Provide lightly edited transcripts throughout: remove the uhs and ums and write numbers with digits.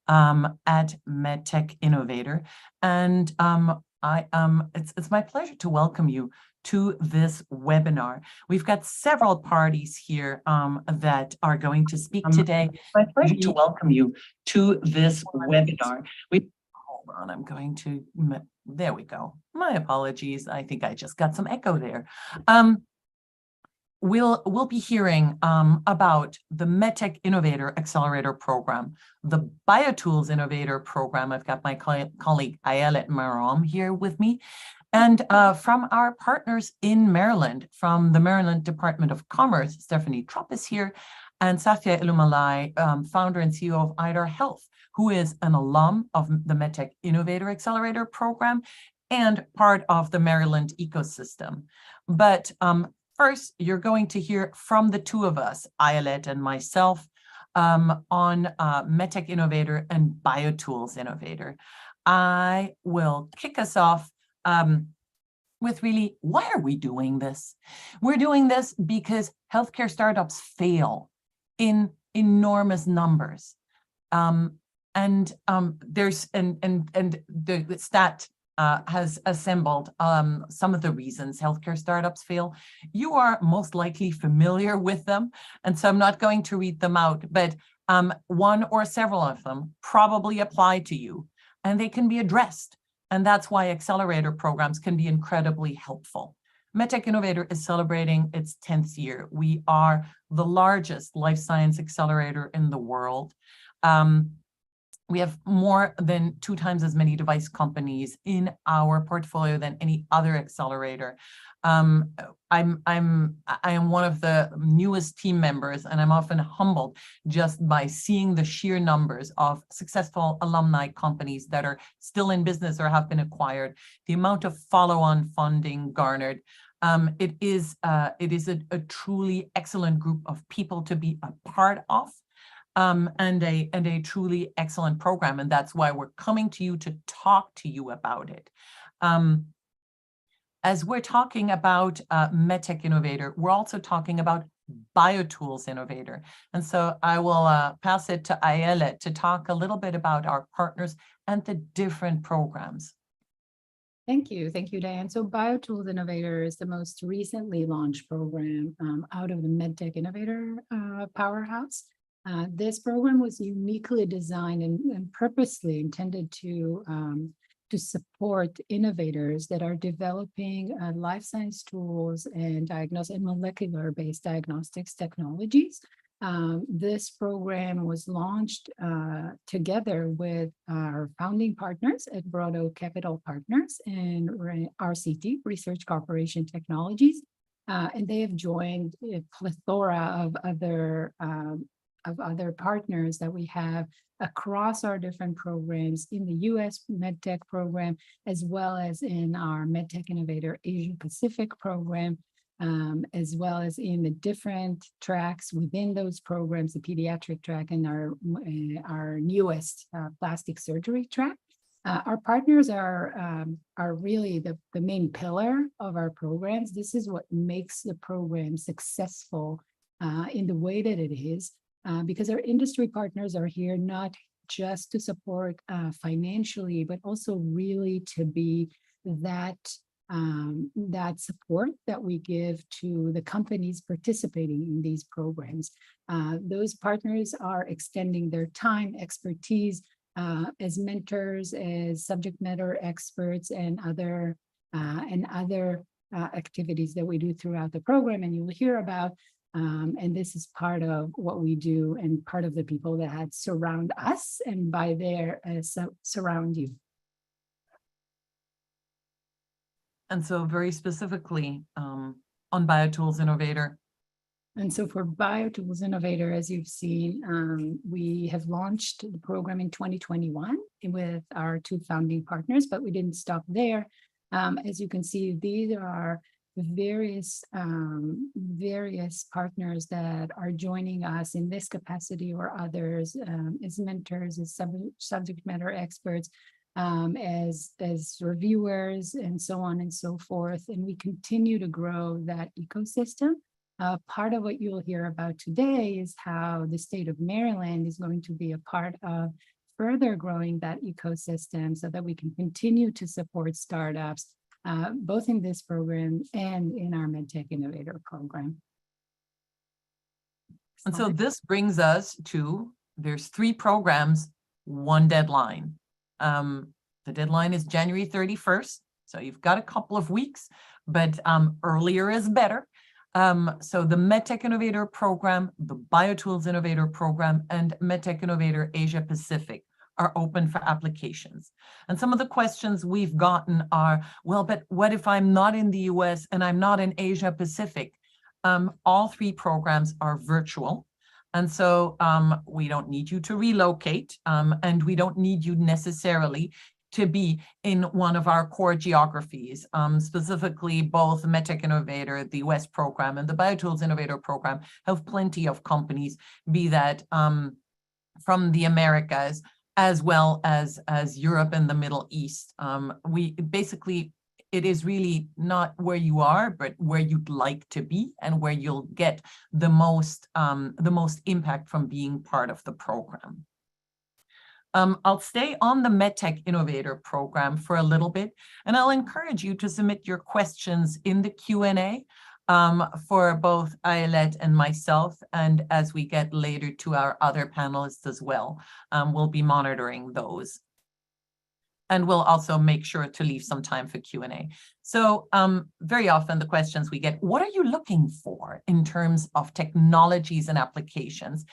at MedTech Innovator, and it's my pleasure to welcome you to this webinar. We've got several parties here that are going to speak today. It's my pleasure to welcome you to this webinar. Hold on, I'm going to, there we go. My apologies. I think I just got some echo there. We'll be hearing about the MedTech Innovator Accelerator Program, the BioTools Innovator Program. I've got my colleague Ayelet Maram here with me, and from our partners in Maryland, from the Maryland Department of Commerce, Stephanie Trupp is here, and Satya Illumalai, founder and CEO of IDAR Health, who is an alum of the MedTech Innovator Accelerator Program and part of the Maryland ecosystem. But first, you're going to hear from the two of us, Ayelet and myself, on MedTech Innovator and BioTools Innovator. I will kick us off with really, why are we doing this? We're doing this because healthcare startups fail in enormous numbers. The stat has assembled some of the reasons healthcare startups fail. You are most likely familiar with them, and so I'm not going to read them out, but one or several of them probably apply to you, and they can be addressed. And that's why accelerator programs can be incredibly helpful. MedTech Innovator is celebrating its 10th year. We are the largest life science accelerator in the world. We have more than 2 times as many device companies in our portfolio than any other accelerator. I am one of the newest team members, and I'm often humbled just by seeing the sheer numbers of successful alumni companies that are still in business or have been acquired, the amount of follow-on funding garnered. It is a truly excellent group of people to be a part of. And a truly excellent program, and that's why we're coming to you to talk to you about it. As we're talking about MedTech Innovator, we're also talking about BioTools Innovator. And so I will pass it to Ayelet to talk a little bit about our partners and the different programs. Thank you, Diane. So BioTools Innovator is the most recently launched program out of the MedTech Innovator powerhouse. This program was uniquely designed and purposely intended to support innovators that are developing life science tools and molecular-based diagnostics technologies. This program was launched together with our founding partners at Broad Oak Capital Partners and RCT, Research Corporation Technologies, and they have joined a plethora of other partners that we have across our different programs in the U.S. MedTech program, as well as in our MedTech Innovator Asia Pacific program, as well as in the different tracks within those programs, the pediatric track and our newest plastic surgery track. Our partners are really the main pillar of our programs. This is what makes the program successful in the way that it is. Because our industry partners are here not just to support financially, but also really to be that support that we give to the companies participating in these programs. Those partners are extending their time, expertise as mentors, as subject matter experts, and other activities that we do throughout the program, and you'll hear about. And this is part of what we do and part of the people that surround us, and by there, surround you. And so very specifically on BioTools Innovator. And so for BioTools Innovator, as you've seen, we have launched the program in 2021 with our 2 founding partners, but we didn't stop there. As you can see, these are various partners that are joining us in this capacity or others as mentors, as subject matter experts, as reviewers, and so on and so forth. And we continue to grow that ecosystem Part of what you'll hear about today is how the state of Maryland is going to be a part of further growing that ecosystem so that we can continue to support startups, both in this program and in our MedTech Innovator program. And so this brings us to, there's 3 programs, 1 deadline. The deadline is January 31st. So you've got a couple of weeks, but earlier is better. So the MedTech Innovator program, the BioTools Innovator program, and MedTech Innovator Asia Pacific are open for applications. And some of the questions we've gotten are, well, but what if I'm not in the US and I'm not in Asia Pacific? All 3 programs are virtual. And so we don't need you to relocate, and we don't need you necessarily to be in one of our core geographies. Specifically, both the MedTech Innovator, the US program, and the BioTools Innovator program have plenty of companies, be that from the Americas, as well as Europe and the Middle East. We basically, it is really not where you are, but where you'd like to be and where you'll get the most impact from being part of the program. I'll stay on the MedTech Innovator program for a little bit, and I'll encourage you to submit your questions in the Q&A for both Ayelet and myself, and as we get later to our other panelists as well, we'll be monitoring those. And we'll also make sure to leave some time for Q&A. So very often the questions we get, what are you looking for in terms of technologies and applications?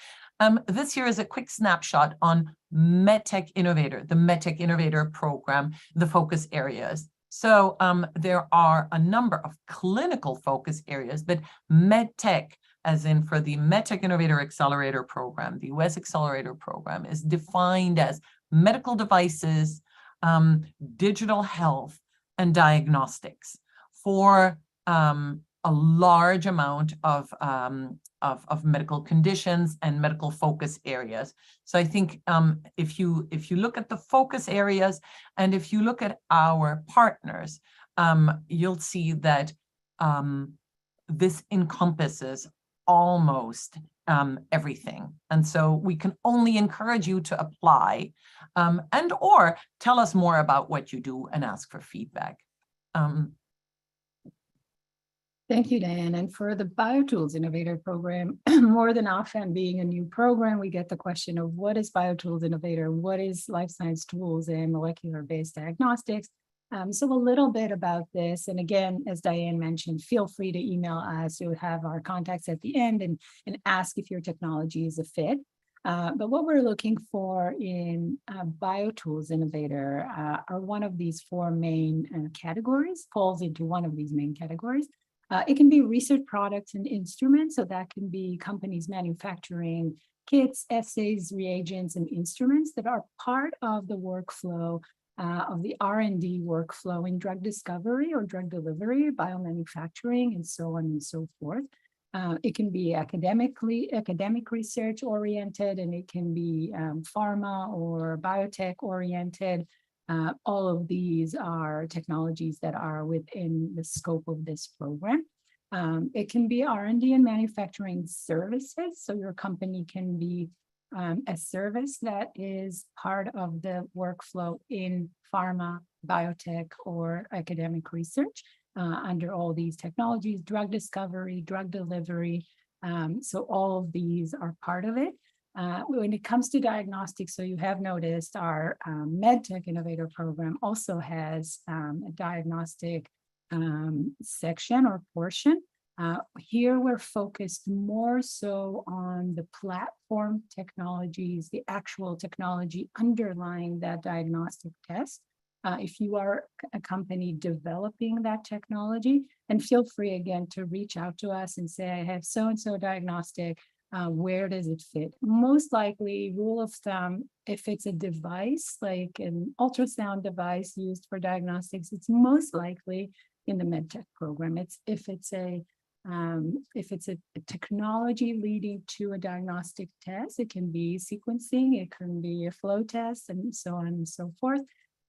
This here is a quick snapshot on MedTech Innovator, the MedTech Innovator program, the focus areas. So there are a number of clinical focus areas, but MedTech, as in for the MedTech Innovator Accelerator program, the US Accelerator program, is defined as medical devices, digital health, and diagnostics for a large amount of medical conditions and medical focus areas. So I think if you look at the focus areas and if you look at our partners, you'll see that this encompasses almost everything. And so we can only encourage you to apply and or tell us more about what you do and ask for feedback. Thank you, Diane. And for the BioTools Innovator program, more than often being a new program, we get the question of what is BioTools Innovator? What is life science tools and molecular-based diagnostics? So a little bit about this. And again, as Diane mentioned, feel free to email us. You'll have our contacts at the end and ask if your technology is a fit. But what we're looking for in BioTools Innovator are one of these 4 main categories, falls into one of these main categories. It can be research products and instruments, so that can be companies manufacturing kits, assays, reagents, and instruments that are part of the workflow of the R&D workflow in drug discovery or drug delivery, biomanufacturing, and so on and so forth. It can be academic research oriented, and it can be pharma or biotech oriented. All of these are technologies that are within the scope of this program. It can be R&D and manufacturing services. So your company can be a service that is part of the workflow in pharma, biotech, or academic research under all these technologies, drug discovery, drug delivery. So all of these are part of it. When it comes to diagnostics, so you have noticed our MedTech Innovator program also has a diagnostic section or portion. Here we're focused more so on the platform technologies, the actual technology underlying that diagnostic test. If you are a company developing that technology, and feel free again to reach out to us and say, I have so-and-so diagnostic, where does it fit? Most likely, rule of thumb, if it's a device, like an ultrasound device used for diagnostics, it's most likely in the MedTech program. If it's a technology leading to a diagnostic test, it can be sequencing, it can be a flow test, and so on and so forth.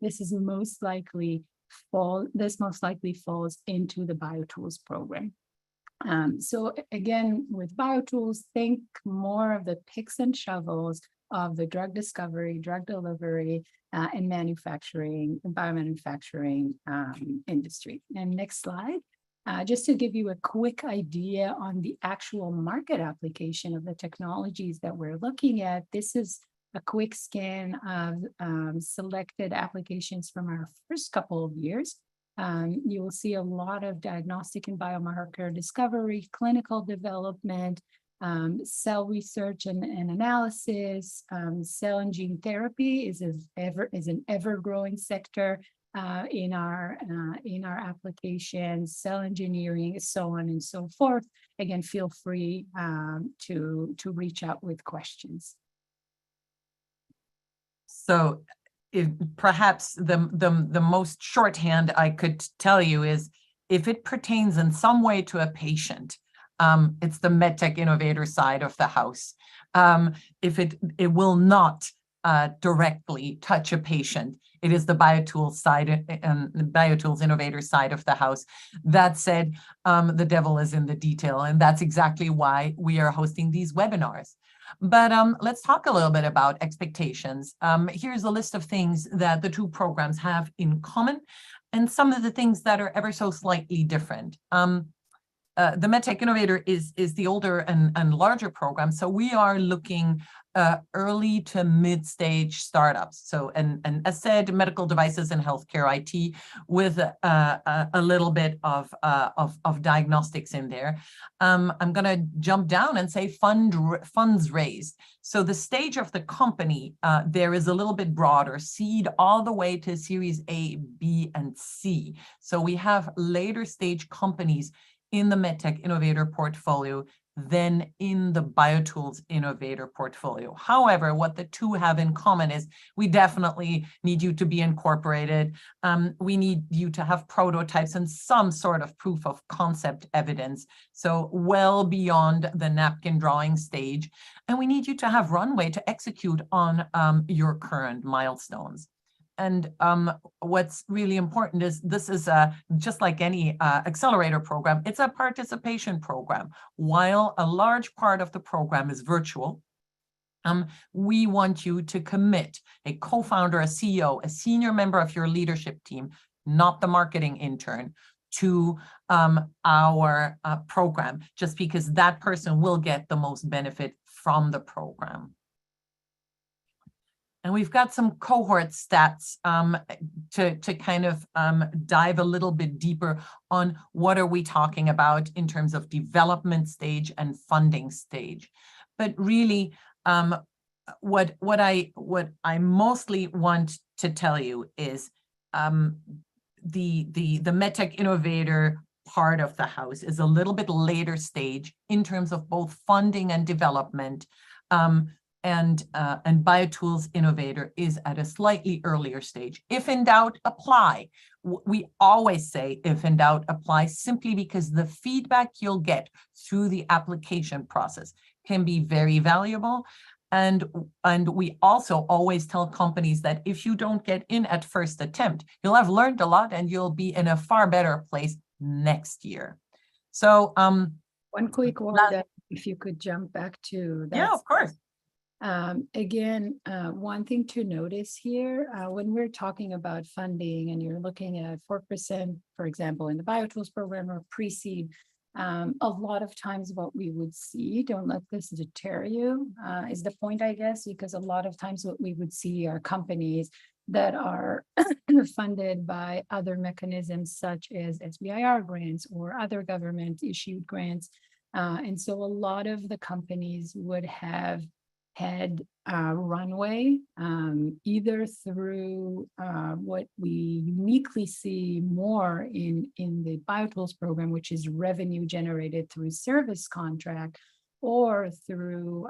This most likely falls into the BioTools program. So again, with BioTools, think more of the picks and shovels of the drug discovery, drug delivery, and manufacturing, and biomanufacturing industry. And next slide. Just to give you a quick idea on the actual market application of the technologies that we're looking at, this is a quick scan of selected applications from our first couple of years. You will see a lot of diagnostic and biomarker discovery, clinical development, cell research and analysis, cell and gene therapy is an ever-growing sector in our applications, cell engineering, so on and so forth. Again, feel free to reach out with questions. So if perhaps the most shorthand I could tell you is, if it pertains in some way to a patient, it's the MedTech Innovator side of the house. If it will not directly touch a patient, it is the BioTools side and the BioTools Innovator side of the house. That said, the devil is in the detail, and that's exactly why we are hosting these webinars. But let's talk a little bit about expectations. Here's a list of things that the two programs have in common, and some of the things that are ever so slightly different. The MedTech Innovator is the older and larger program, so we are looking early to mid-stage startups. So, and as said, medical devices and healthcare IT with a little bit of diagnostics in there. I'm going to jump down and say funds raised. So the stage of the company there is a little bit broader, seed all the way to Series A, B, and C. So we have later stage companies in the MedTech Innovator portfolio than in the BioTools Innovator portfolio. However, what the two have in common is we definitely need you to be incorporated. We need you to have prototypes and some sort of proof of concept evidence, so well beyond the napkin drawing stage. And we need you to have runway to execute on your current milestones. And what's really important is this is just like any accelerator program, it's a participation program. While a large part of the program is virtual, we want you to commit a co-founder, a CEO, a senior member of your leadership team, not the marketing intern, to our program, just because that person will get the most benefit from the program. And we've got some cohort stats to kind of dive a little bit deeper on what are we talking about in terms of development stage and funding stage. But really, what I mostly want to tell you is the MedTech Innovator part of the house is a little bit later stage in terms of both funding and development. And BioTools Innovator is at a slightly earlier stage. If in doubt, apply. We always say, if in doubt, apply, simply because the feedback you'll get through the application process can be very valuable. And we also always tell companies that if you don't get in at first attempt, you'll have learned a lot and you'll be in a far better place next year. So one quick word, if you could jump back to that. Yeah, of course. Again, one thing to notice here, when we're talking about funding and you're looking at 4%, for example, in the BioTools program or pre-seed, a lot of times what we would see, don't let this deter you, is the point, I guess, because a lot of times what we would see are companies that are funded by other mechanisms such as SBIR grants or other government issued grants. And so a lot of the companies would have had runway, either through what we uniquely see more in the BioTools program, which is revenue generated through service contract, or through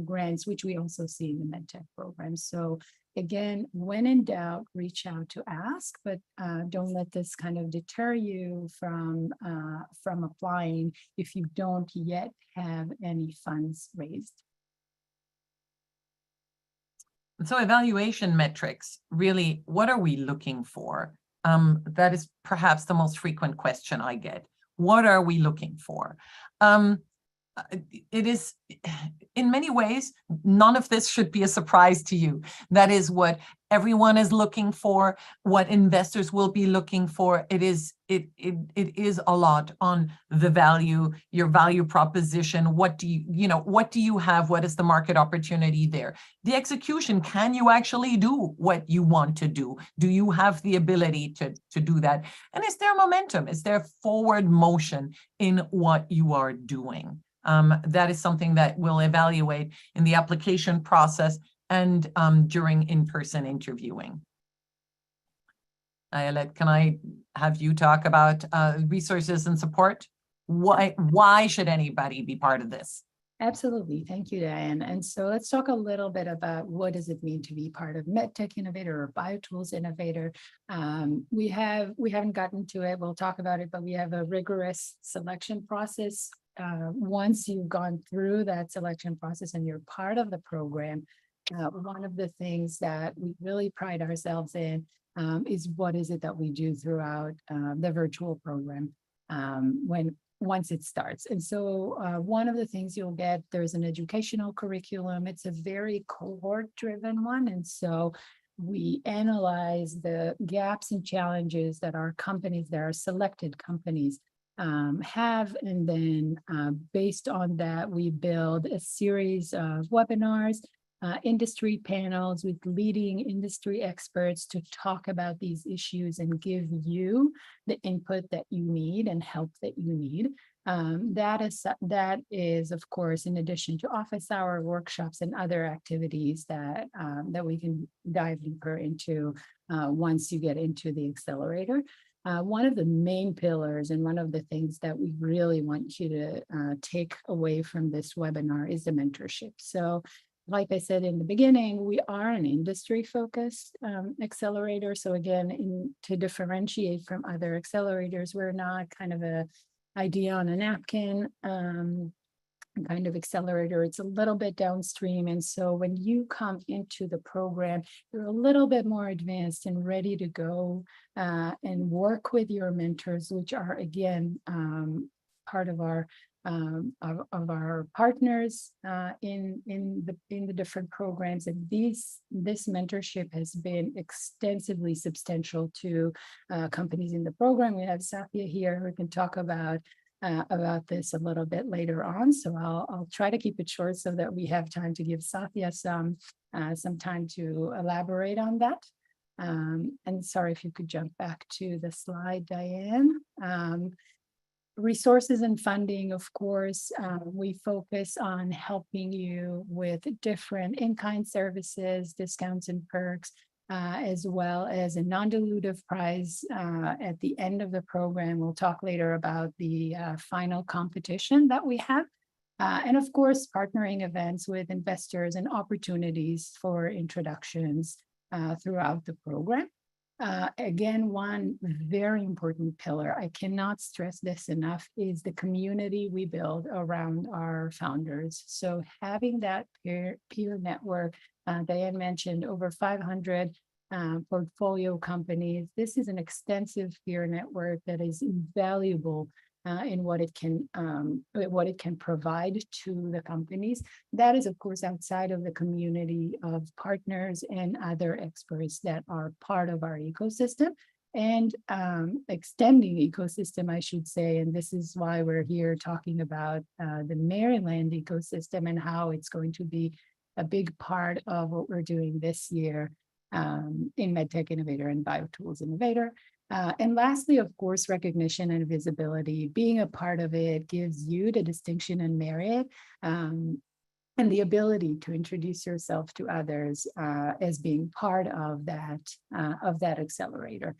grants, which we also see in the MedTech program. So again, when in doubt, reach out to ask, but don't let this kind of deter you from applying if you don't yet have any funds raised. So evaluation metrics, really, what are we looking for? That is perhaps the most frequent question I get. What are we looking for? It is, in many ways, none of this should be a surprise to you. That is what everyone is looking for, what investors will be looking for. It is a lot on the value, your value proposition. What do what do you have? What is the market opportunity there? The execution, can you actually do what you want to do? Do you have the ability to do that? And is there momentum? Is there forward motion in what you are doing? That is something that we'll evaluate in the application process and during in-person interviewing. Ayelet, can I have you talk about resources and support? Why should anybody be part of this? Absolutely. Thank you, Diane. And so let's talk a little bit about what does it mean to be part of MedTech Innovator or BioTools Innovator. We haven't gotten to it. We'll talk about it, but we have a rigorous selection process. Once you've gone through that selection process and you're part of the program, one of the things that we really pride ourselves in is what is it that we do throughout the virtual program once it starts. And so one of the things you'll get, there's an educational curriculum. It's a very cohort-driven one. And so we analyze the gaps and challenges that our companies, that our selected companies have, and then based on that, we build a series of webinars, industry panels with leading industry experts to talk about these issues and give you the input that you need and help that you need. That is, of course, in addition to office hour workshops and other activities that we can dive deeper into once you get into the accelerator. One of the main pillars and one of the things that we really want you to take away from this webinar is the mentorship. So like I said in the beginning, we are an industry-focused accelerator. So again, to differentiate from other accelerators, we're not kind of a idea on a napkin kind of accelerator. It's a little bit downstream. And so when you come into the program, you're a little bit more advanced and ready to go and work with your mentors, which are, again, part of our partners in the different programs. And this mentorship has been extensively substantial to companies in the program. We have Satya here who can talk about this a little bit later on. So I'll try to keep it short so that we have time to give Satya some time to elaborate on that. And sorry if you could jump back to the slide, Diane. Resources and funding, of course, we focus on helping you with different in-kind services, discounts and perks, as well as a non-dilutive prize at the end of the program. We'll talk later about the final competition that we have. And of course, partnering events with investors and opportunities for introductions throughout the program. Again, one very important pillar, I cannot stress this enough, is the community we build around our founders. So having that peer network, Diane mentioned over 500 portfolio companies. This is an extensive peer network that is invaluable in what it can provide to the companies. That is, of course, outside of the community of partners and other experts that are part of our ecosystem and extending ecosystem, I should say. And this is why we're here talking about the Maryland ecosystem and how it's going to be a big part of what we're doing this year in MedTech Innovator and BioTools Innovator. And lastly, of course, recognition and visibility. Being a part of it gives you the distinction and merit and the ability to introduce yourself to others as being part of that accelerator.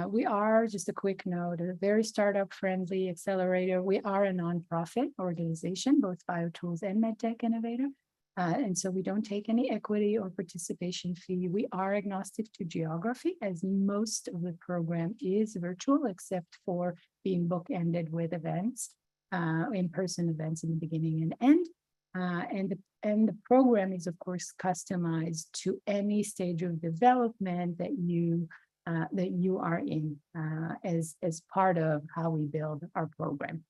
We are, just a quick note, a very startup-friendly accelerator. We are a nonprofit organization, both BioTools and MedTech Innovator. And so we don't take any equity or participation fee. We are agnostic to geography, as most of the program is virtual, except for being bookended with events, in-person events in the beginning and end. And the program is, of course, customized to any stage of development that you that you are in as part of how we build our program.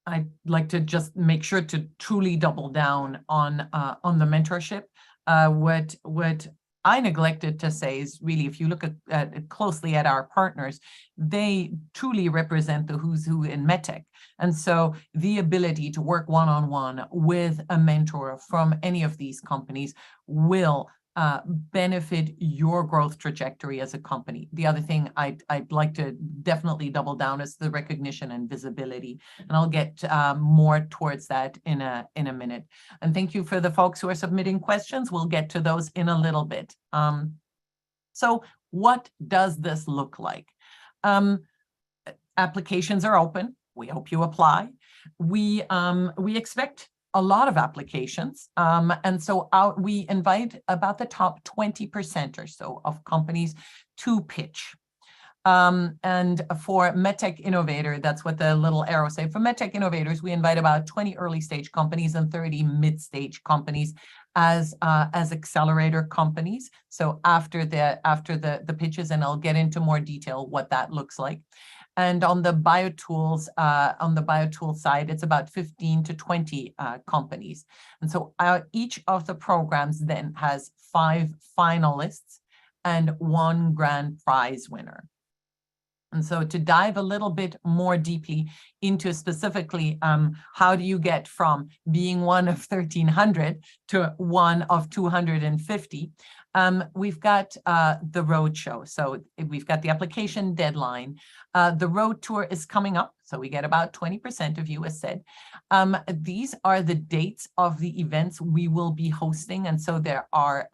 I'd like to just make sure to truly double down on the mentorship. What I neglected to say is really, if you look at closely at our partners, they truly represent the who's who in MedTech. And so the ability to work one-on-one with a mentor from any of these companies will benefit your growth trajectory as a company. The other thing I'd like to definitely double down is the recognition and visibility, and I'll get more towards that in a minute. And thank you for the folks who are submitting questions. We'll get to those in a little bit. So what does this look like? Applications are open. We hope you apply. We expect a lot of applications. And so we invite about the top 20% or so of companies to pitch. And for MedTech Innovator, that's what the little arrow say. For MedTech Innovators, we invite about 20 early stage companies and 30 mid-stage companies as accelerator companies. So after the pitches, and I'll get into more detail what that looks like. And on the BioTools side, it's about 15 to 20 companies. And so each of the programs then has 5 finalists and 1 grand prize winner. And so to dive a little bit more deeply into specifically how do you get from being one of 1,300 to one of 250, we've got the roadshow. So we've got the application deadline. The road tour is coming up. So we get about 20% of you, as said. These are the dates of the events we will be hosting. And so there are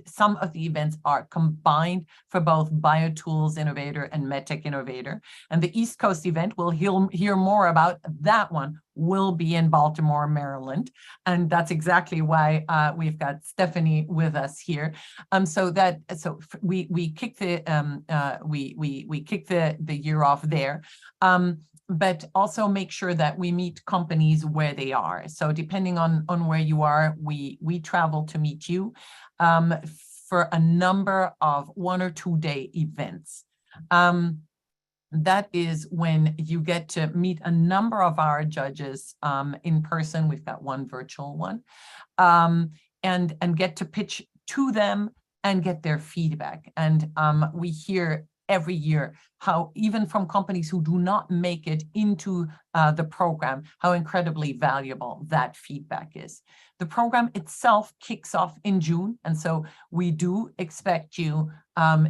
some of the events are combined for both BioTools Innovator and MedTech Innovator. And the East Coast event, we'll hear more about that one, will be in Baltimore, Maryland. And that's exactly why we've got Stephanie with us here. So we kick the year off there. But also make sure that we meet companies where they are. So depending on where you are, we travel to meet you for a number of 1 or 2 day events. That is when you get to meet a number of our judges in person. We've got one virtual one, and get to pitch to them and get their feedback. And we hear every year how even from companies who do not make it into the program, how incredibly valuable that feedback is. The program itself kicks off in June. And so we do expect you,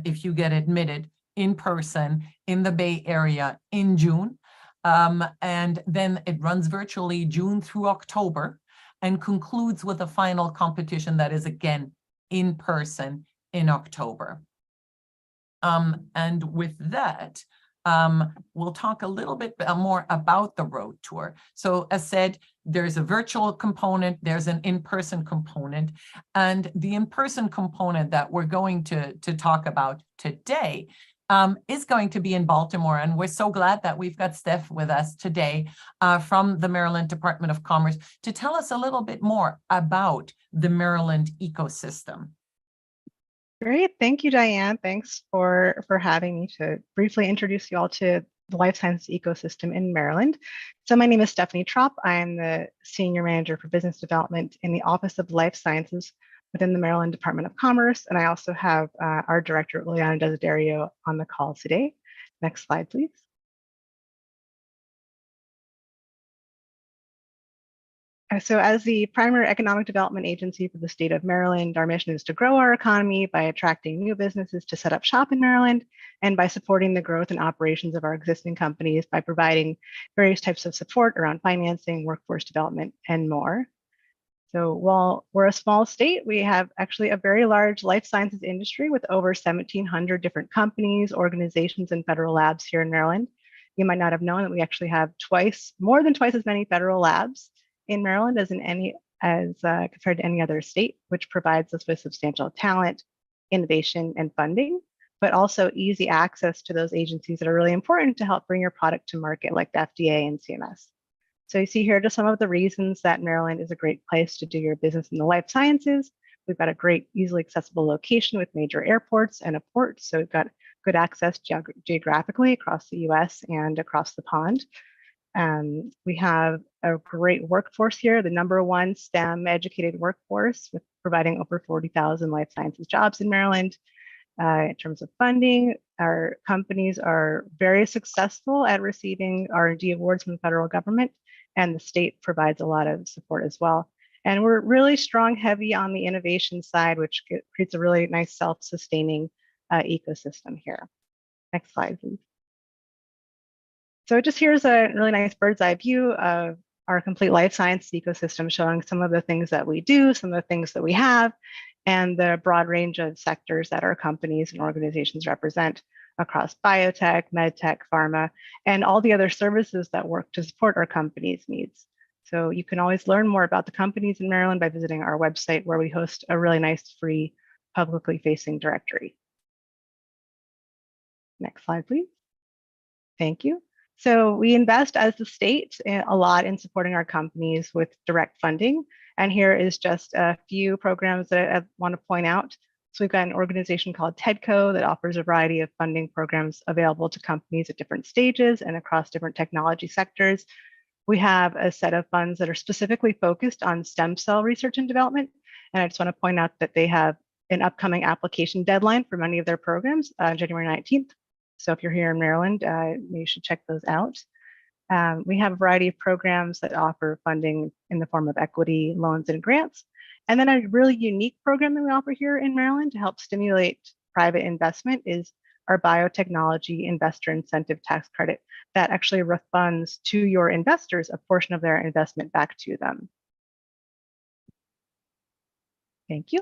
if you get admitted in person in the Bay Area in June. And then it runs virtually June through October and concludes with a final competition that is again in person in October. And with that, we'll talk a little bit more about the road tour. So as said, there's a virtual component, there's an in-person component, and the in-person component that we're going to talk about today is going to be in Baltimore. And we're so glad that we've got Steph with us today from the Maryland Department of Commerce to tell us a little bit more about the Maryland ecosystem. Great. Thank you, Diane. Thanks for having me to briefly introduce you all to the life sciences ecosystem in Maryland. So my name is Stephanie Trop. I am the Senior Manager for Business Development in the Office of Life Sciences within the Maryland Department of Commerce. And I also have our Director, Liliana Desiderio, on the call today. Next slide, please. So as the primary economic development agency for the state of Maryland, our mission is to grow our economy by attracting new businesses to set up shop in Maryland and by supporting the growth and operations of our existing companies by providing various types of support around financing, workforce development, and more. So while we're a small state, we have actually a very large life sciences industry with over 1,700 different companies, organizations, and federal labs here in Maryland. You might not have known that we actually have more than twice as many federal labs in Maryland as compared to any other state, which provides us with substantial talent, innovation, and funding, but also easy access to those agencies that are really important to help bring your product to market, like the FDA and CMS. So you see here just some of the reasons that Maryland is a great place to do your business in the life sciences. We've got a great, easily accessible location with major airports and a port. So we've got good access geographically across the US and across the pond. We have a great workforce here, the #1 STEM educated workforce, with providing over 40,000 life sciences jobs in Maryland. In terms of funding, our companies are very successful at receiving R&D awards from the federal government, and the state provides a lot of support as well. And we're really strong, heavy on the innovation side, which creates a really nice self-sustaining ecosystem here. Next slide, please. So just here's a really nice bird's eye view of our complete life science ecosystem, showing some of the things that we do, some of the things that we have, and the broad range of sectors that our companies and organizations represent across biotech, medtech, pharma, and all the other services that work to support our companies' needs. So you can always learn more about the companies in Maryland by visiting our website, where we host a really nice free publicly facing directory. Next slide, please. Thank you. So we invest as the state a lot in supporting our companies with direct funding. And here is just a few programs that I want to point out. So we've got an organization called TEDCO that offers a variety of funding programs available to companies at different stages and across different technology sectors. We have a set of funds that are specifically focused on stem cell research and development. And I just want to point out that they have an upcoming application deadline for many of their programs, January 19th. So if you're here in Maryland, you should check those out. We have a variety of programs that offer funding in the form of equity, loans, and grants. And then a really unique program that we offer here in Maryland to help stimulate private investment is our biotechnology investor incentive tax credit that actually refunds to your investors a portion of their investment back to them. Thank you.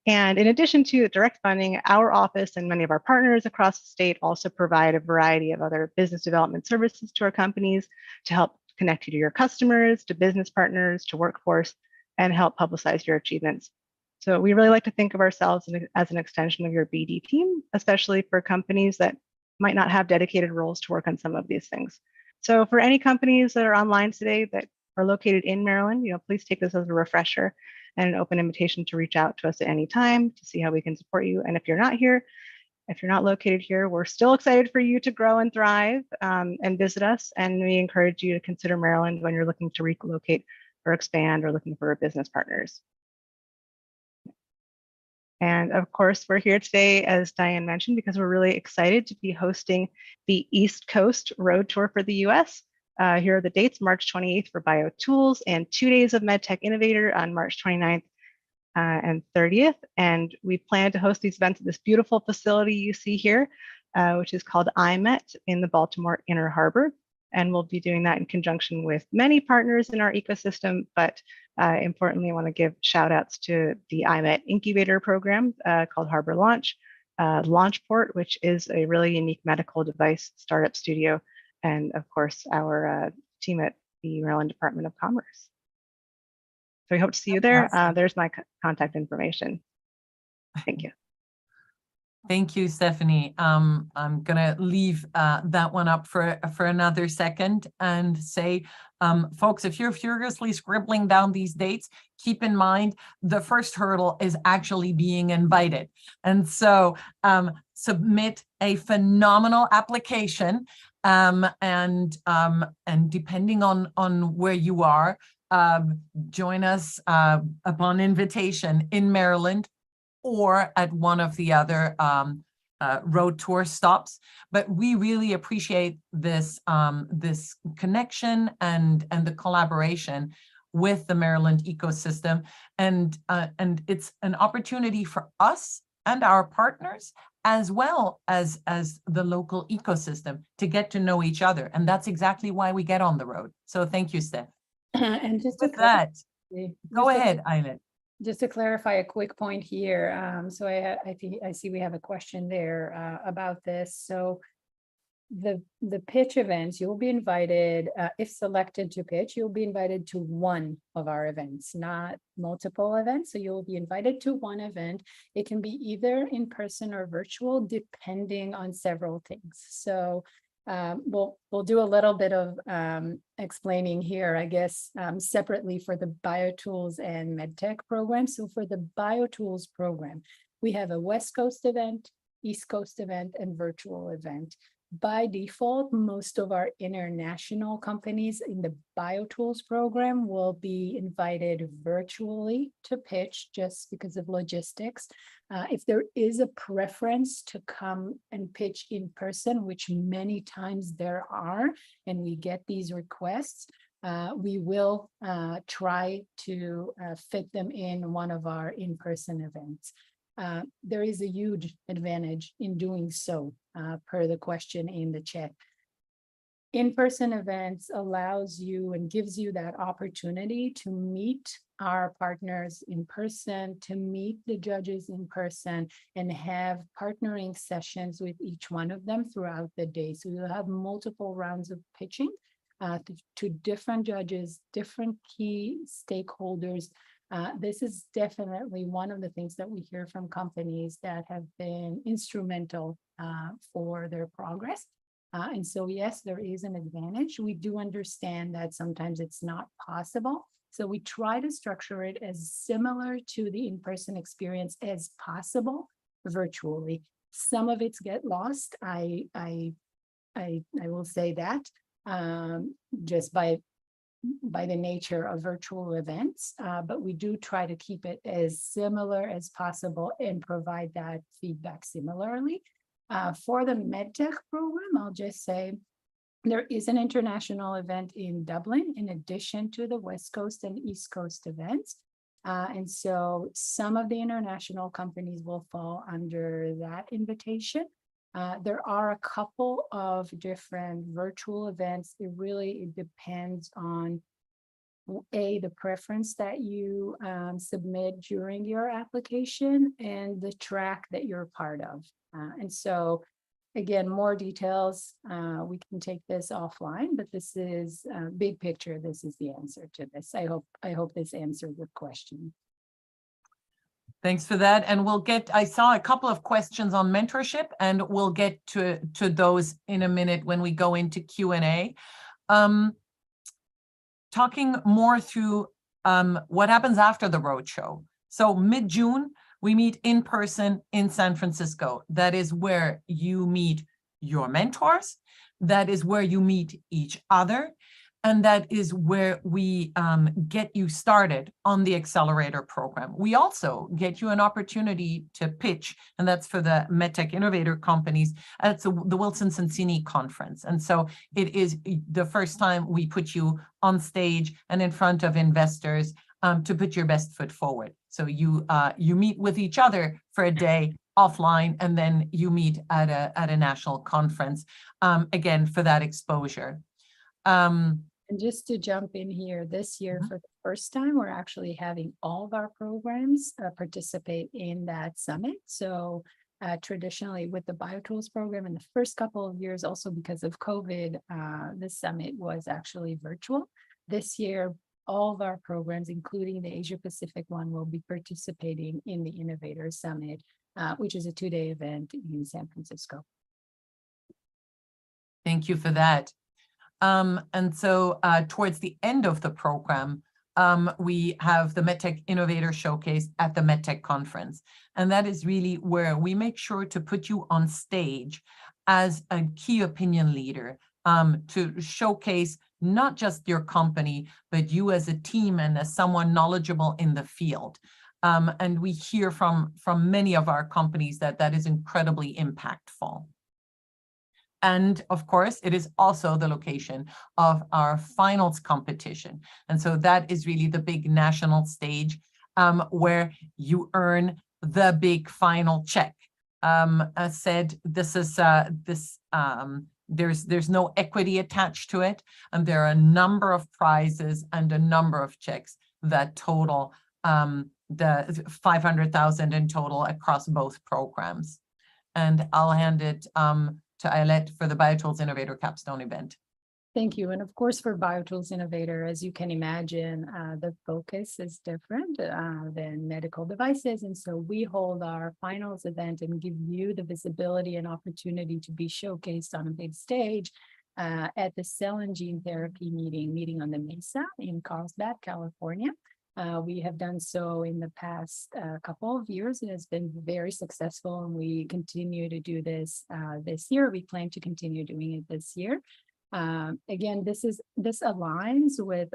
And in addition to direct funding, our office and many of our partners across the state also provide a variety of other business development services to our companies to help connect you to your customers, to business partners, to workforce, and help publicize your achievements. So we really like to think of ourselves as an extension of your BD team, especially for companies that might not have dedicated roles to work on some of these things. So for any companies that are online today that are located in Maryland, please take this as a refresher and an open invitation to reach out to us at any time to see how we can support you. And if you're not here, if you're not located here, we're still excited for you to grow and thrive and visit us. And we encourage you to consider Maryland when you're looking to relocate or expand or looking for business partners. And of course, we're here today, as Diane mentioned, because we're really excited to be hosting the East Coast Road Tour for the US. Here are the dates: March 28th for BioTools and 2 days of MedTech Innovator on March 29th and 30th. And we plan to host these events at this beautiful facility you see here, which is called IMET in the Baltimore Inner Harbor. And we'll be doing that in conjunction with many partners in our ecosystem. But importantly, I want to give shout outs to the IMET Incubator program called Harbor Launch, Launchport, which is a really unique medical device startup studio, and of course, our team at the Maryland Department of Commerce. So we hope to see you there. There's my contact information. Thank you. Thank you, Stephanie. I'm going to leave that one up for another second and say, folks, if you're furiously scribbling down these dates, keep in mind the first hurdle is actually being invited. And so submit a phenomenal application, and depending on where you are, join us upon invitation in Maryland or at one of the other road tour stops. But we really appreciate this this connection and the collaboration with the Maryland ecosystem, and it's an opportunity for us and our partners, as well as the local ecosystem, to get to know each other. And that's exactly why we get on the road. So thank you, Steph. And just with that, go ahead, Eileen. Just to clarify a quick point here. So I see we have a question there about this. So the pitch events, you'll be invited, if selected to pitch, you'll be invited to one of our events, not multiple events. So you'll be invited to one event. It can be either in person or virtual, depending on several things. So We'll do a little bit of explaining here, I guess, separately for the BioTools and MedTech program. So for the BioTools program, we have a West Coast event, East Coast event, and virtual event. By default, most of our international companies in the BioTools program will be invited virtually to pitch just because of logistics. If there is a preference to come and pitch in person, which many times there are, and we get these requests, we will try to fit them in one of our in-person events. There is a huge advantage in doing so, per the question in the chat. In-person events allows you and gives you that opportunity to meet our partners in person, to meet the judges in person, and have partnering sessions with each one of them throughout the day. So you'll have multiple rounds of pitching to different judges, different key stakeholders. This is definitely one of the things that we hear from companies that have been instrumental for their progress. And so, yes, there is an advantage. We do understand that sometimes it's not possible. So we try to structure it as similar to the in-person experience as possible virtually. Some of it get lost. I will say that just by the nature of virtual events, but we do try to keep it as similar as possible and provide that feedback similarly. For the MedTech program, I'll just say there is an international event in Dublin in addition to the West Coast and East Coast events. And so some of the international companies will fall under that invitation. There are a couple of different virtual events. It depends on the preference that you submit during your application and the track that you're part of. And so, again, more details, we can take this offline, but this is big picture. This is the answer to this. I hope this answered the question. Thanks for that. And I saw a couple of questions on mentorship, and we'll get to those in a minute when we go into Q&A. Talking more through what happens after the roadshow. So mid-June, we meet in person in San Francisco. That is where you meet your mentors. That is where you meet each other. And that is where we get you started on the accelerator program. We also get you an opportunity to pitch, and that's for the MedTech Innovator companies at the Wilson Sonsini conference. And so it is the first time we put you on stage and in front of investors to put your best foot forward. So you meet with each other for a day offline, and then you meet at a national conference, again, for that exposure. And just to jump in here, this year, for the first time, we're actually having all of our programs participate in that summit. So traditionally with the BioTools program in the first couple of years, also because of COVID, the summit was actually virtual. This year, all of our programs, including the Asia Pacific one, will be participating in the Innovator Summit, which is a 2-day event in San Francisco. Thank you for that. And so towards the end of the program, we have the MedTech Innovator Showcase at the MedTech conference. And that is really where we make sure to put you on stage as a key opinion leader to showcase not just your company, but you as a team and as someone knowledgeable in the field. And we hear from many of our companies that is incredibly impactful. And of course, it is also the location of our finals competition. And so that is really the big national stage where you earn the big final check. As said, this is there's no equity attached to it, and there are a number of prizes and a number of checks that total the 500,000 in total across both programs. And I'll hand it to Ayelet for the BioTools Innovator capstone event. Thank you. And of course, for BioTools Innovator, as you can imagine, the focus is different than medical devices. And so we hold our finals event and give you the visibility and opportunity to be showcased on a big stage at the Cell and Gene Therapy meeting on the Mesa in Carlsbad, California. We have done so in the past couple of years. It has been very successful, and we continue to do this this year. We plan to continue doing it this year. Again, this aligns with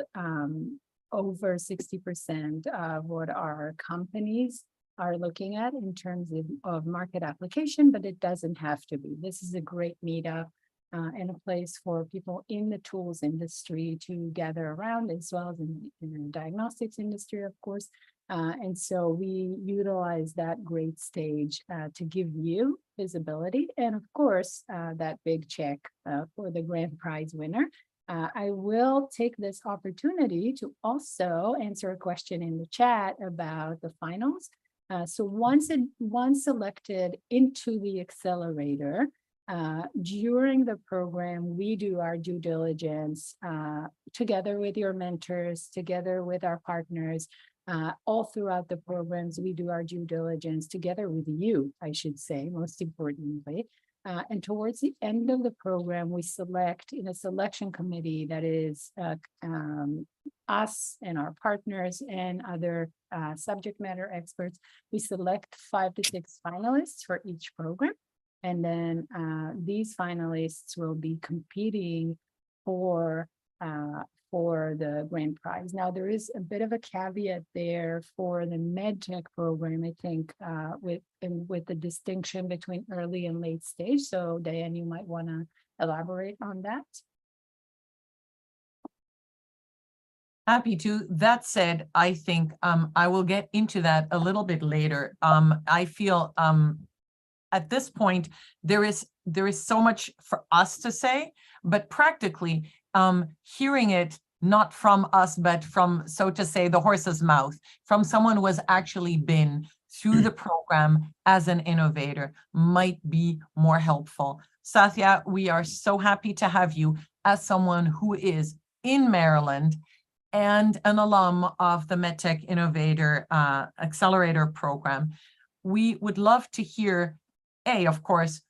over 60% of what our companies are looking at in terms of market application, but it doesn't have to be. This is a great meetup and a place for people in the tools industry to gather around, as well as in the diagnostics industry, of course. And so we utilize that great stage to give you visibility, and of course, that big check for the grand prize winner. I will take this opportunity to also answer a question in the chat about the finals. So once selected into the accelerator, during the program, we do our due diligence together with your mentors, together with our partners. All throughout the programs, we do our due diligence together with you, I should say, most importantly. And towards the end of the program, we select in a selection committee that is us and our partners and other subject matter experts. We select 5 to 6 finalists for each program. And then these finalists will be competing for the grand prize. Now, there is a bit of a caveat there for the MedTech program, I think, with the distinction between early and late stage. So, Diane, you might want to elaborate on that. Happy to. That said, I think I will get into that a little bit later. I feel at this point, there is so much for us to say, but practically hearing it not from us, but from, so to say, the horse's mouth, from someone who has actually been through the program as an innovator might be more helpful. Satya, we are so happy to have you as someone who is in Maryland and an alum of the MedTech Innovator Accelerator program. We would love to hear, of course,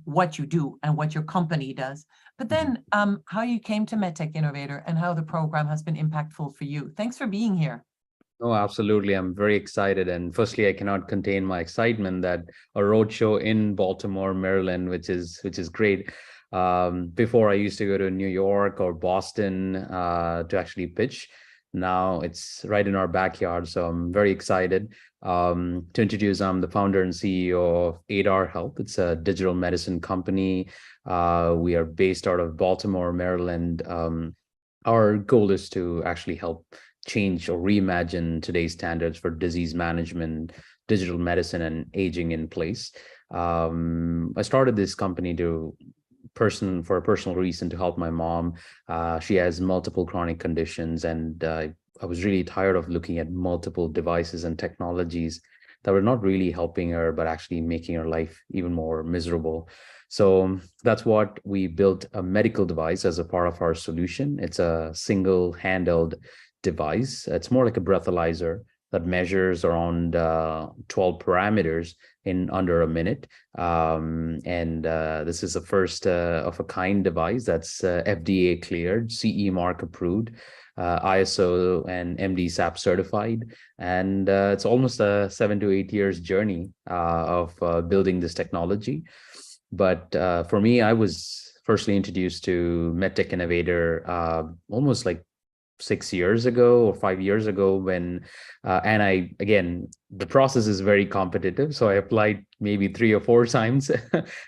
what you do and what your company does, but then how you came to MedTech Innovator and how the program has been impactful for you. Thanks for being here. Oh, absolutely. I'm very excited. And firstly, I cannot contain my excitement that a roadshow in Baltimore, Maryland, which is great. Before I used to go to New York or Boston to actually pitch. Now it's right in our backyard. So I'm very excited to introduce. I'm the founder and CEO of ADAR Health. It's a digital medicine company. We are based out of Baltimore, Maryland. Our goal is to actually help change or reimagine today's standards for disease management, digital medicine, and aging in place. I started this company for a personal reason to help my mom. She has multiple chronic conditions, and I was really tired of looking at multiple devices and technologies that were not really helping her, but actually making her life even more miserable. So that's what we built, a medical device as a part of our solution. It's a single handheld device. It's more like a breathalyzer that measures around 12 parameters in under a minute. This is the first of a kind device that's FDA cleared, CE mark approved, ISO and MD-SAP certified. And it's almost a 7 to 8 years journey of building this technology. But for me, I was firstly introduced to MedTech Innovator almost like 6 years ago or 5 years ago when, again, the process is very competitive. So I applied maybe 3 or 4 times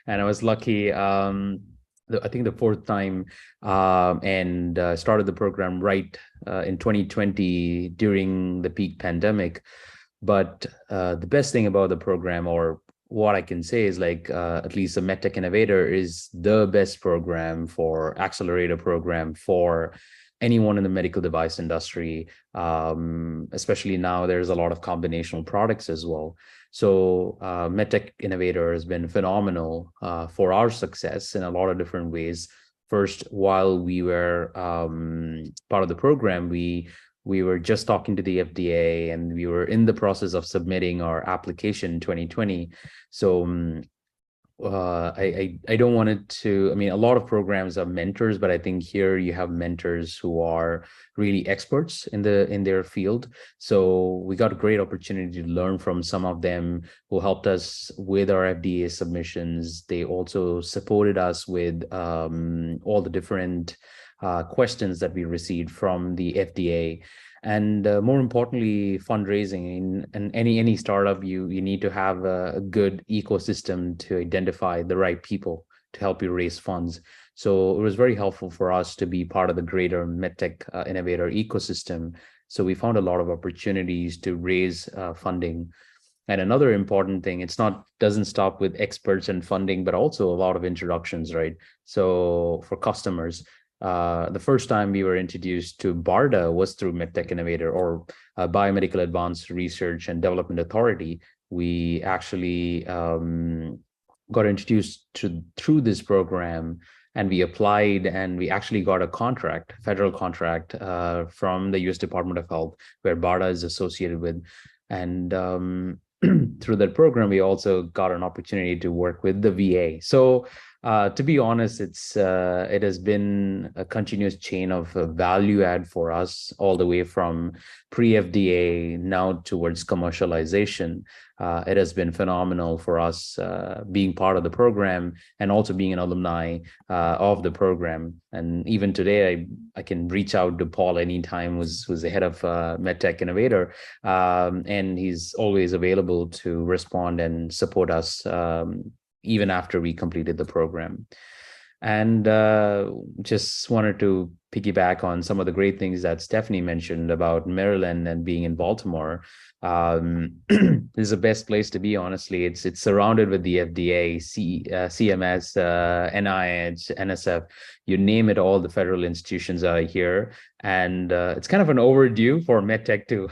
and I was lucky, I think the 4th time, and started the program right in 2020 during the peak pandemic. But the best thing about the program, or what I can say, is like at least the MedTech Innovator is the best program for accelerator program for anyone in the medical device industry, especially now there's a lot of combinational products as well. So MedTech Innovator has been phenomenal for our success in a lot of different ways. first, while we were part of the program, we were just talking to the FDA, and we were in the process of submitting our application in 2020. So I don't want it to, I mean, a lot of programs are mentors, but I think here you have mentors who are really experts in their field. So we got a great opportunity to learn from some of them who helped us with our FDA submissions. They also supported us with all the different questions that we received from the FDA. And more importantly, fundraising. In any startup, you need to have a good ecosystem to identify the right people to help you raise funds. So it was very helpful for us to be part of the greater MedTech Innovator ecosystem. So we found a lot of opportunities to raise funding. And another important thing, doesn't stop with experts and funding, but also a lot of introductions, right? So for customers, the first time we were introduced to BARDA was through MedTech Innovator, or Biomedical Advanced Research and Development Authority. We actually got introduced through this program, and we applied, and we actually got a federal contract from the US Department of Health, where BARDA is associated with. And through that program, we also got an opportunity to work with the VA. So to be honest, it has been a continuous chain of value add for us, all the way from pre-FDA now towards commercialization. It has been phenomenal for us being part of the program, and also being an alumni of the program. And even today, I can reach out to Paul anytime, who's the head of MedTech Innovator, and he's always available to respond and support us even after we completed the program. And just wanted to piggyback on some of the great things that Stephanie mentioned about Maryland and being in Baltimore. This is the best place to be, honestly. It's surrounded with the FDA, CMS, NIH, NSF, you name it, all the federal institutions are here. And it's kind of an overdue for MedTech to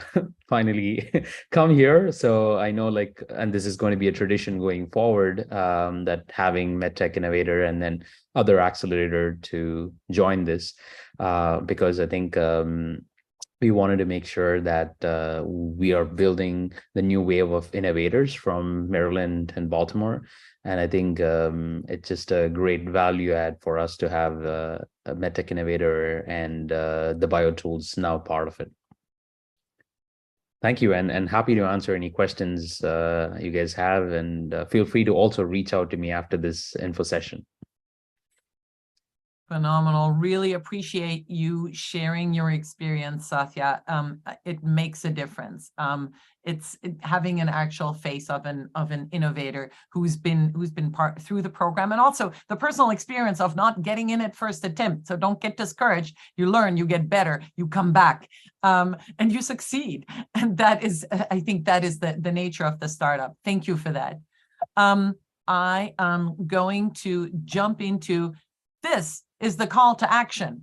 finally come here. So I know, and this is going to be a tradition going forward, that having MedTech Innovator and then other accelerator to join this, because I think we wanted to make sure that we are building the new wave of innovators from Maryland and Baltimore. And I think it's just a great value add for us to have a MedTech Innovator and the BioTools now part of it. Thank you, and happy to answer any questions you guys have, and feel free to also reach out to me after this info session. Phenomenal. Really appreciate you sharing your experience, Satya. It makes a difference. It's having an actual face of an innovator who's been part through the program, and also the personal experience of not getting in at first attempt. So don't get discouraged. You learn, you get better, you come back, and you succeed. And that is, I think, that is the nature of the startup. Thank you for that. I am going to jump into this. Is the call to action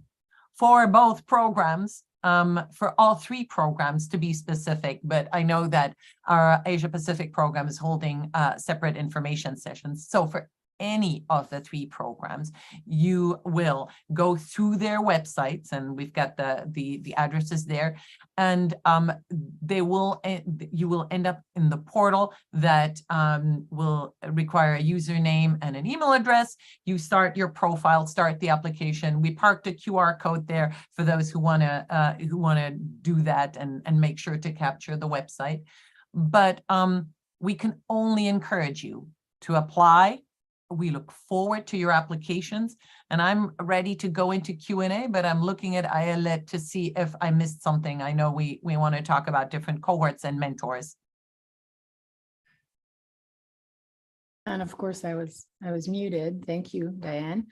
for both programs, for all three programs to be specific, but I know that our Asia Pacific program is holding separate information sessions. So for any of the three programs, you will go through their websites, and we've got the addresses there, and you will end up in the portal that will require a username and an email address. You start your profile, start the application. We parked a QR code there for those who want to do that and make sure to capture the website. But we can only encourage you to apply. We look forward to your applications, and I'm ready to go into Q&A, but I'm looking at Ayelet to see if I missed something. I know we want to talk about different cohorts and mentors. And of course, I was muted. Thank you, Diane.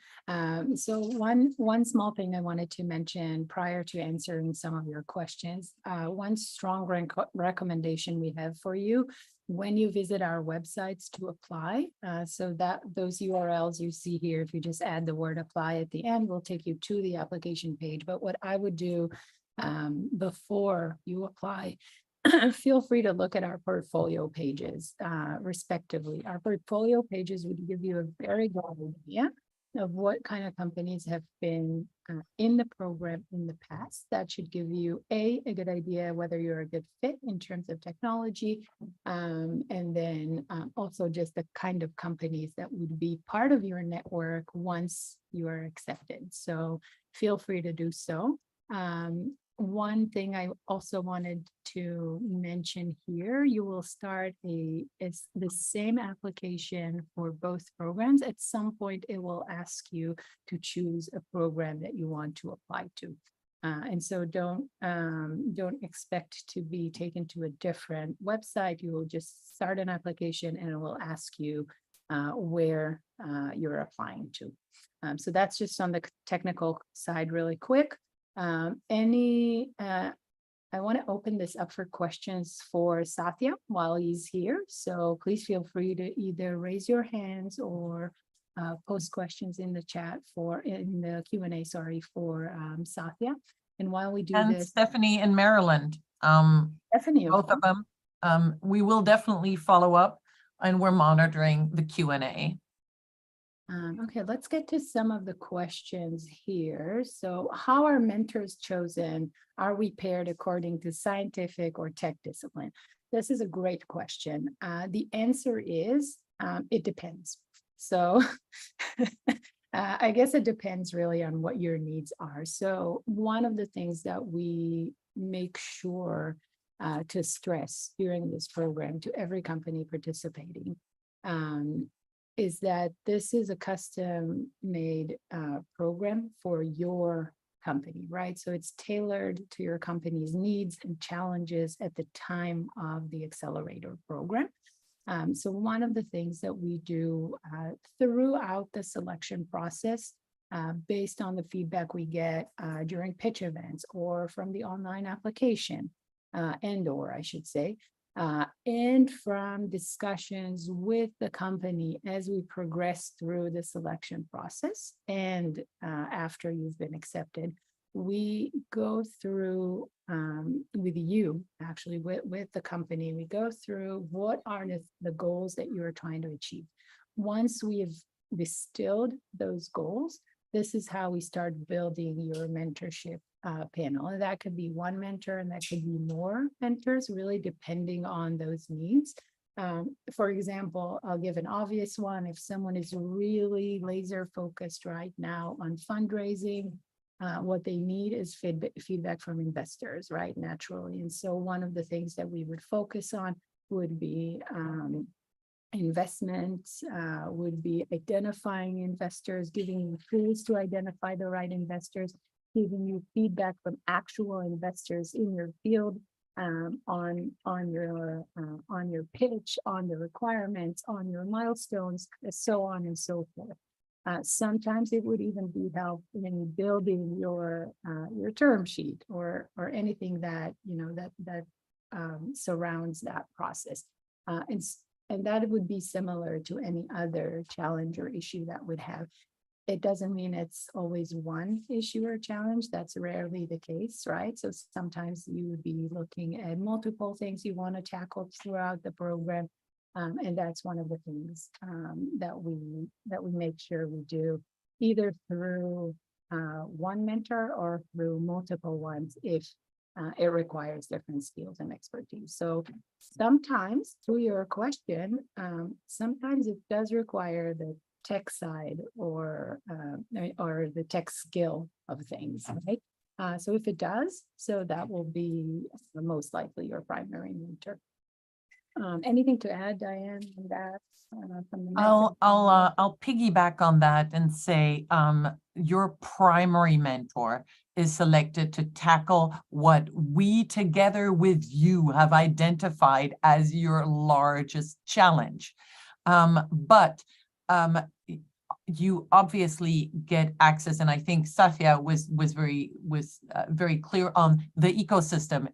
So one small thing I wanted to mention prior to answering some of your questions. One strong recommendation we have for you when you visit our websites to apply. So that those URLs you see here, if you just add the word apply at the end, will take you to the application page. But what I would do before you apply, feel free to look at our portfolio pages respectively. Our portfolio pages would give you a very good idea of what kind of companies have been in the program in the past. That should give you a good idea whether you're a good fit in terms of technology, and then also just the kind of companies that would be part of your network once you are accepted. So feel free to do so. One thing I also wanted to mention here, you will start it's the same application for both programs. At some point, it will ask you to choose a program that you want to apply to. And so don't expect to be taken to a different website. You will just start an application and it will ask you where you're applying to. So that's just on the technical side really quick. I want to open this up for questions for Satya while he's here. So please feel free to either raise your hands or post questions in the chat in the Q&A, sorry, for Satya. And while we do this, Stephanie in Maryland, Stephanie, both of them, we will definitely follow up, and we're monitoring the Q&A. Okay, let's get to some of the questions here. So how are mentors chosen? Are we paired according to scientific or tech discipline? This is a great question. The answer is, it depends. So I guess it depends really on what your needs are. So one of the things that we make sure to stress during this program to every company participating is that this is a custom-made program for your company, right? So it's tailored to your company's needs and challenges at the time of the accelerator program. So one of the things that we do throughout the selection process, based on the feedback we get during pitch events or from the online application, or I should say, and from discussions with the company as we progress through the selection process and after you've been accepted, we go through with you, actually with the company, we go through what are the goals that you're trying to achieve. Once we have distilled those goals, this is how we start building your mentorship panel. And that could be one mentor and that could be more mentors, really depending on those needs. For example, I'll give an obvious one. If someone is really laser focused right now on fundraising, what they need is feedback from investors, right? Naturally. And so one of the things that we would focus on would be investments, would be identifying investors, giving you tools to identify the right investors, giving you feedback from actual investors in your field, on your pitch, on the requirements, on your milestones, so on and so forth. Sometimes it would even be help in building your term sheet or anything that that surrounds that process, and that would be similar to any other challenge or issue that would have. It doesn't mean it's always one issue or challenge. That's rarely the case, right? So sometimes you would be looking at multiple things you want to tackle throughout the program. And that's one of the things that we make sure we do, either through one mentor or through multiple ones if it requires different skills and expertise. So sometimes, to your question, sometimes it does require the tech side or the tech skill of things, right? So if it does, so that will be most likely your primary mentor. Anything to add, Diane, on that? I'll piggyback on that and say your primary mentor is selected to tackle what we together with you have identified as your largest challenge. But you obviously get access, and I think Satya was very clear on the ecosystem.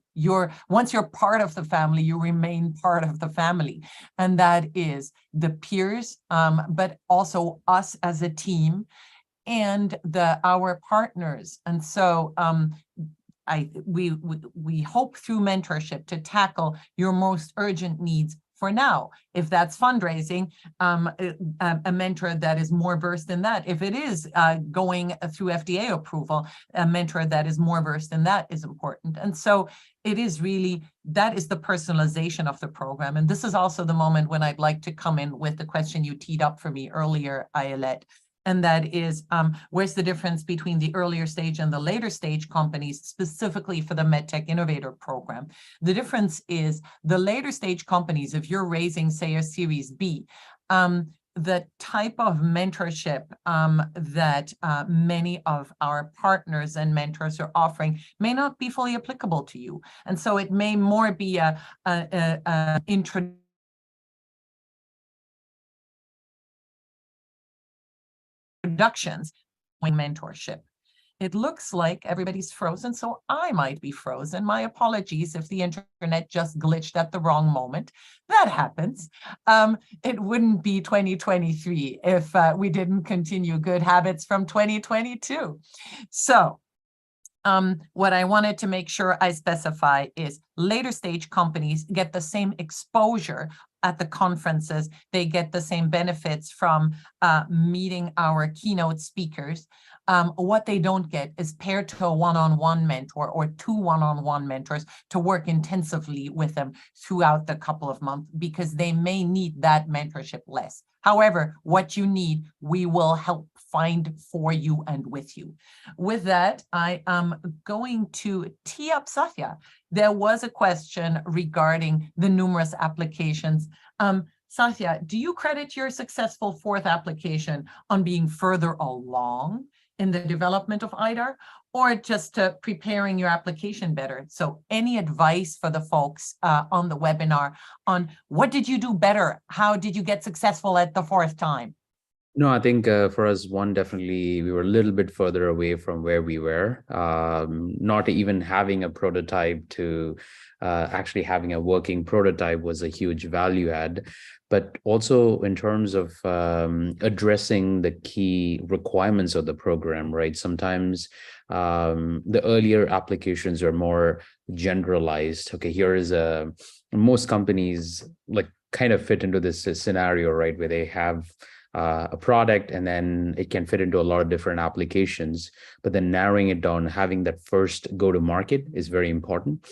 Once you're part of the family, you remain part of the family, and that is the peers, but also us as a team, and our partners. And so we hope through mentorship to tackle your most urgent needs for now. If that's fundraising, a mentor that is more versed in that. If it is going through FDA approval, a mentor that is more versed in that is important. And so it is really, that is the personalization of the program. And this is also the moment when I'd like to come in with the question you teed up for me earlier, Ayelet. And that is, where's the difference between the earlier stage and the later stage companies, specifically for the MedTech Innovator program? The difference is the later stage companies, if you're raising, say, a Series B, the type of mentorship that many of our partners and mentors are offering may not be fully applicable to you. And so it may more be a introductions mentorship. It looks like everybody's frozen, so I might be frozen. My apologies if the internet just glitched at the wrong moment. That happens. It wouldn't be 2023 if we didn't continue good habits from 2022. So what I wanted to make sure I specify is later stage companies get the same exposure at the conferences. They get the same benefits from meeting our keynote speakers. What they don't get is paired to a one-on-one mentor or two one-on-one mentors to work intensively with them throughout the couple of months, because they may need that mentorship less. However, what you need, we will help find for you and with you. With that, I am going to tee up Satya. There was a question regarding the numerous applications. Satya, do you credit your successful fourth application on being further along in the development of IDAR, or just preparing your application better? So any advice for the folks on the webinar on what did you do better? How did you get successful at the fourth time? No, I think for us, one, definitely we were a little bit further away from where we were, not even having a prototype to actually having a working prototype was a huge value add. But also in terms of addressing the key requirements of the program, right? Sometimes the earlier applications are more generalized. Okay, here is most companies like kind of fit into this scenario, right? Where they have a product and then it can fit into a lot of different applications, but then narrowing it down, having that first go to market is very important.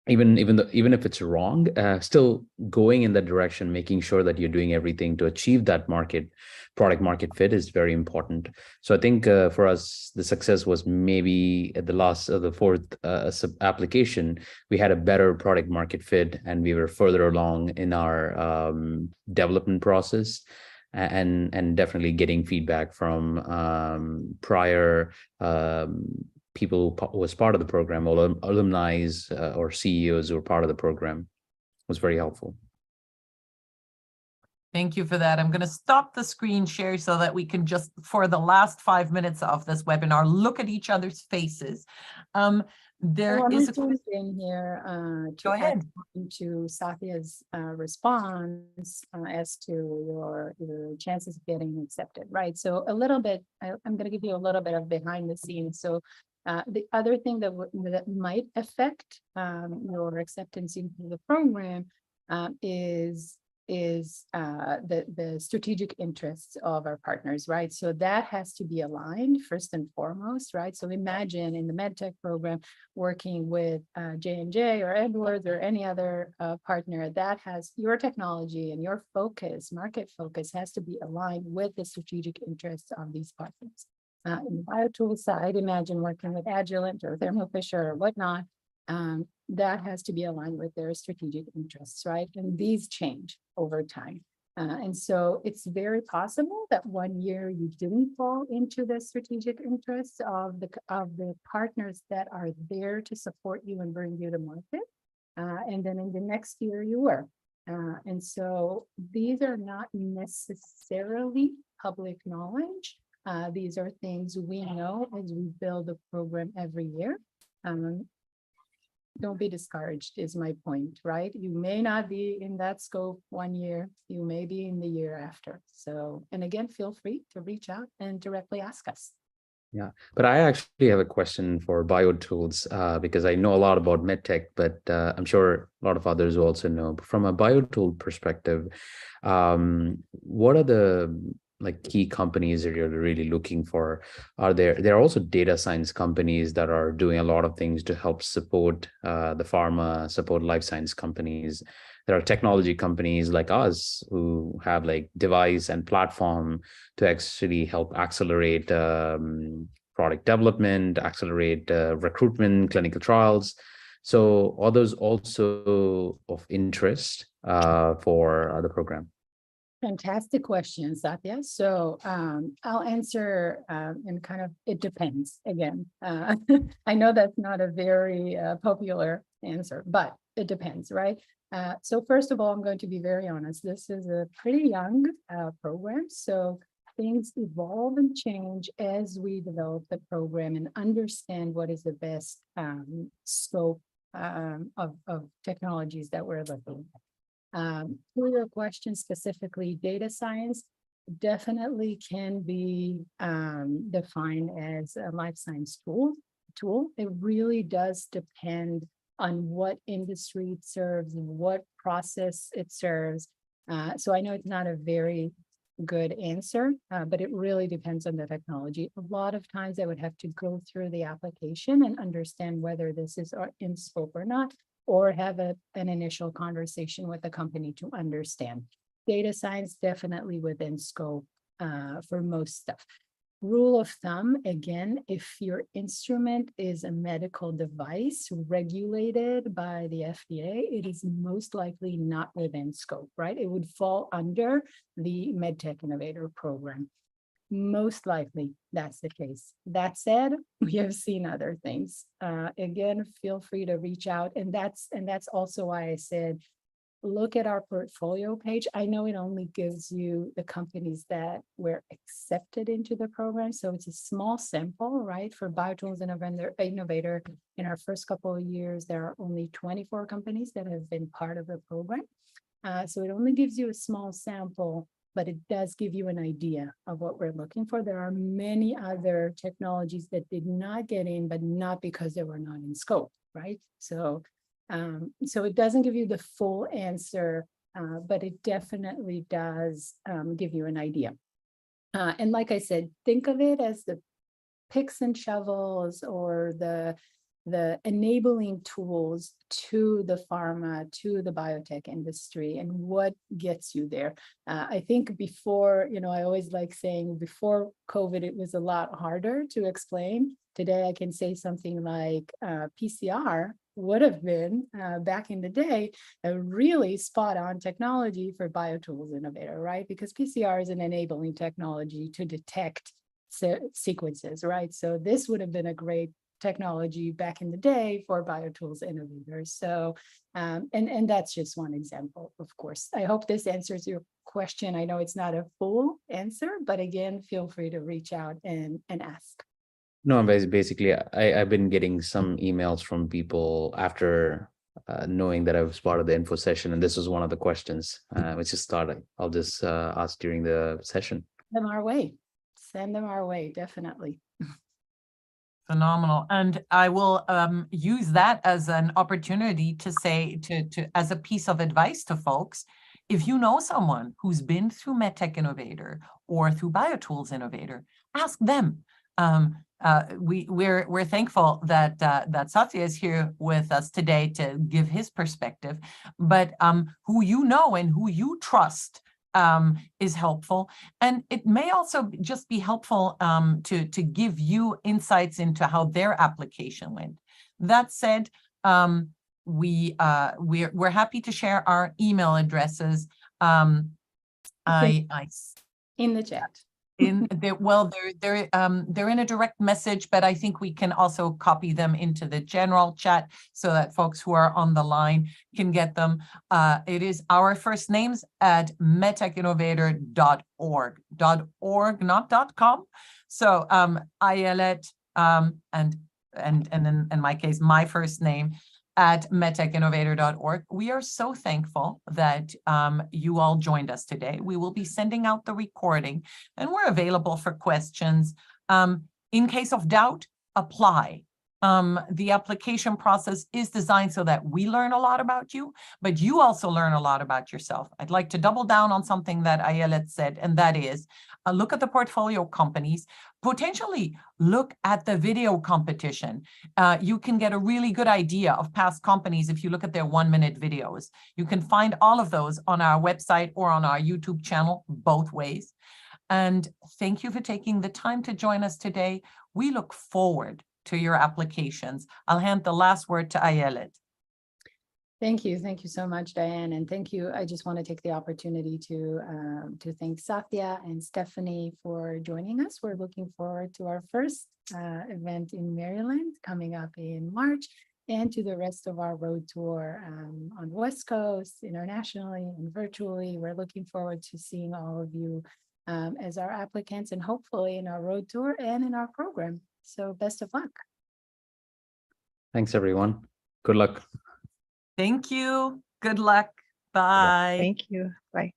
Even if it's wrong, still going in that direction, making sure that you're doing everything to achieve that product market fit is very important. So I think for us, the success was maybe at the last of the fourth application, we had a better product market fit and we were further along in our development process. And definitely getting feedback from prior people who was part of the program, or alumni or CEOs who were part of the program, was very helpful. Thank you for that. I'm going to stop the screen share so that we can just, for the last 5 minutes of this webinar, look at each other's faces. There is a question in here to go ahead. To Satya's response as to your chances of getting accepted, right? So a little bit, I'm going to give you a little bit of behind the scenes. So the other thing that might affect your acceptance into the program is the strategic interests of our partners, right? So that has to be aligned first and foremost, right? So imagine in the MedTech program working with J&J or Edwards or any other partner that has your technology and your focus, market focus, has to be aligned with the strategic interests of these partners. In the BioTools side, imagine working with Agilent or Thermo Fisher or whatnot. That has to be aligned with their strategic interests, right? And these change over time. And so it's very possible that 1 year you didn't fall into the strategic interests of the partners that are there to support you and bring you to market. And then in the next year you were. And so these are not necessarily public knowledge. These are things we know as we build a program every year. Don't be discouraged is my point, right? You may not be in that scope 1 year, you may be in the year after. So, and again, feel free to reach out and directly ask us. Yeah, but I actually have a question for BioTools because I know a lot about MedTech, but I'm sure a lot of others also know. From a BioTool perspective, what are the like key companies that you're really looking for? There are also data science companies that are doing a lot of things to help support the pharma, support life science companies. There are technology companies like us who have like device and platform to actually help accelerate product development, accelerate recruitment, clinical trials. So are those also of interest for the program? Fantastic question, Satya. So I'll answer in kind of, it depends again. I know that's not a very popular answer, but it depends, right? So first of all, I'm going to be very honest. This is a pretty young program. So things evolve and change as we develop the program and understand what is the best scope of technologies that we're looking at. For your question specifically, data science definitely can be defined as a life science tool. It really does depend on what industry it serves and what process it serves. So I know it's not a very good answer, but it really depends on the technology. A lot of times I would have to go through the application and understand whether this is in scope or not, or have an initial conversation with the company to understand. Data science definitely within scope for most stuff. Rule of thumb, again, if your instrument is a medical device regulated by the FDA, it is most likely not within scope, right? It would fall under the MedTech Innovator program. Most likely that's the case. That said, we have seen other things. Again, feel free to reach out. And that's also why I said, look at our portfolio page. I know it only gives you the companies that were accepted into the program. So it's a small sample, right? For BioTools Innovator, in our first couple of years, there are only 24 companies that have been part of the program. So it only gives you a small sample, but it does give you an idea of what we're looking for. There are many other technologies that did not get in, but not because they were not in scope, right? So it doesn't give you the full answer, but it definitely does give you an idea. And like I said, think of it as the picks and shovels or the enabling tools to the pharma, to the biotech industry, and what gets you there. I think before, I always like saying before COVID, it was a lot harder to explain. Today, I can say something like PCR would have been, back in the day, a really spot on technology for BioTools Innovator, right? Because PCR is an enabling technology to detect sequences, right? So this would have been a great technology back in the day for BioTools Innovator. So, and that's just one example, of course. I hope this answers your question. I know it's not a full answer, but again, feel free to reach out and ask. No, basically, I've been getting some emails from people after knowing that I was part of the info session, and this was one of the questions, which just thought I'll just ask during the session. Send them our way. Send them our way, definitely. Phenomenal. And I will use that as an opportunity to say, as a piece of advice to folks, if you know someone who's been through MedTech Innovator or through BioTools Innovator, ask them. We're thankful that Satya is here with us today to give his perspective, but who you know and who you trust is helpful. And it may also just be helpful to give you insights into how their application went. That said, we're happy to share our email addresses. In the chat. They're in a direct message, but I think we can also copy them into the general chat so that folks who are on the line can get them. It is our first names at medtechinnovator.org, not .com. So Ayelet and then in my case, my first name at medtechinnovator.org. We are so thankful that you all joined us today. We will be sending out the recording and we're available for questions. In case of doubt, apply. The application process is designed so that we learn a lot about you, but you also learn a lot about yourself. I'd like to double down on something that Ayelet said, and that is look at the portfolio companies, potentially look at the video competition. You can get a really good idea of past companies if you look at their 1-minute videos. You can find all of those on our website or on our YouTube channel, both ways. And thank you for taking the time to join us today. We look forward to your applications. I'll hand the last word to Ayelet. Thank you so much, Diane, and thank you. I just want to take the opportunity to thank Satya and Stephanie for joining us. We're looking forward to our first event in Maryland coming up in March, and to the rest of our road tour on the West Coast, internationally and virtually. We're looking forward to seeing all of you as our applicants, and hopefully in our road tour and in our program. So best of luck. Thanks, everyone. Good luck. Thank you. Good luck. Bye. Thank you. Bye.